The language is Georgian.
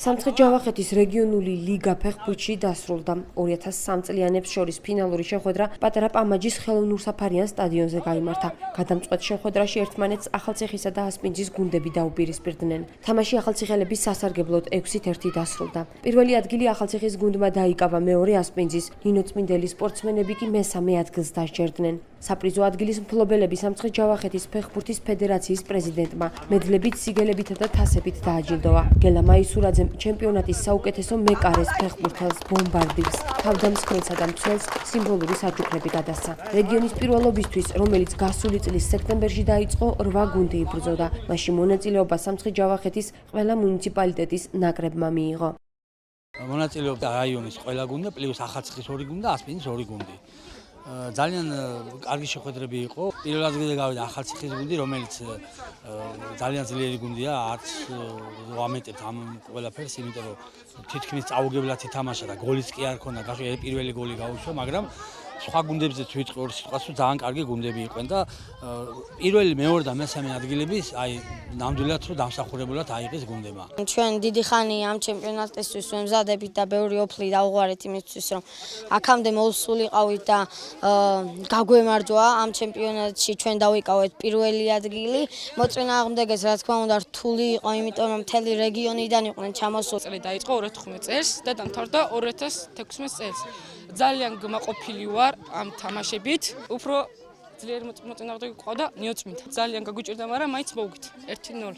სამცხე-ჯავახეთის რეგიონული ლიგა ფეხბურთში დასრულდა. 2003 წლიანებს შორის ფინალური შეხვედრა პატარა პამაჯის ხელოვნურ საფარიან სტადიონზე გაიმართა. გადამწყვეტ შეხვედრაში ერთმანეთს ახალციხისა და ასპინძის გუნდები დაუპირისპირდნენ. თამაში ახალციხელების სასარგებლოდ 6-1 დასრულდა. პირველი ადგილი ახალციხის გუნდმა დაიკავა, მეორე ასპინძის. ნინო წმინდელი სპორტსმენები კი მესამე ადგილს დასჯერდნენ. საპრიზო ადგილის მფლობელები სამცხე-ჯავახეთის ფეხბურთის ფედერაციის პრეზიდენტმა მედლებით, სიგელებითა და თასებით დააჯილდოვა. გელა მაისურაძემ ჩემპიონატის საუკეთესო მეკარეს, ფეხბურთელს, ბომბარდირს, თავდამსხმელსა და მცველს სიმბოლური საჩუქრები გადასცა. რეგიონის პირველობისთვის, რომელიც გასული წლის სექტემბერში დაიწყო, 8 გუნდი იბრძოდა. მაშინ მონაწილეობა სამცხე-ჯავახეთის ყველა მუნიციპალიტეტის ნაკრებმა მიიღო. მონაწილეობდა რაიონის ყველა გუნდი, პლუს ახალციხის 2 გუნდი და ასპინძის 2 გუნდი. ძალიან კარგი შეხვედრები იყო. პირველ ადგილზე გავიდა ახალციხის გუნდი, რომელიც ძალიან ძლიერი გუნდია, არც ვამეტებთ ამ ყველაფერს, იმიტომ რომ თითქმის წაუგებლად ითამაშა და გოლიც კი არ ქონდა, პირველი გოლი გაუშვა, მაგრამ სხვა გუნდებზეც ვიტყვი ორ სიტყვას, რომ ძალიან კარგი გუნდები იყვნენ და პირველი, მეორე და მესამე ადგილების ნამდვილად რომ დამსახურებულად აიღეს გუნდებმა. ჩვენ დიდი ხანი ამ ჩემპიონატისთვის ვემზადებით და ბევრი ოფლი დავუღარეთ იმისთვის, რომ აქამდე მოვსულიყავით და გაგვემარჯვა ამ ჩემპიონატში, ჩვენ დავიკავეთ პირველი ადგილი. მოწინააღმდეგეს რა თქმა უნდა რთული იყო, იმიტომ რომ მთელი რეგიონიდან იყვნენ ჩამოსული. წელი დაიწყო 2015 წელს და დამთავრდა 2016 წელს. ძალიან გმაყოფილი ვარ ამ თამაშებით. უფრო ძლიერი მოწინააღმდეგე ყავდა ნიო წმინდა. ძალიან გაგვიჭირდა, მაგრამ მაინც მოვუგით 1-0.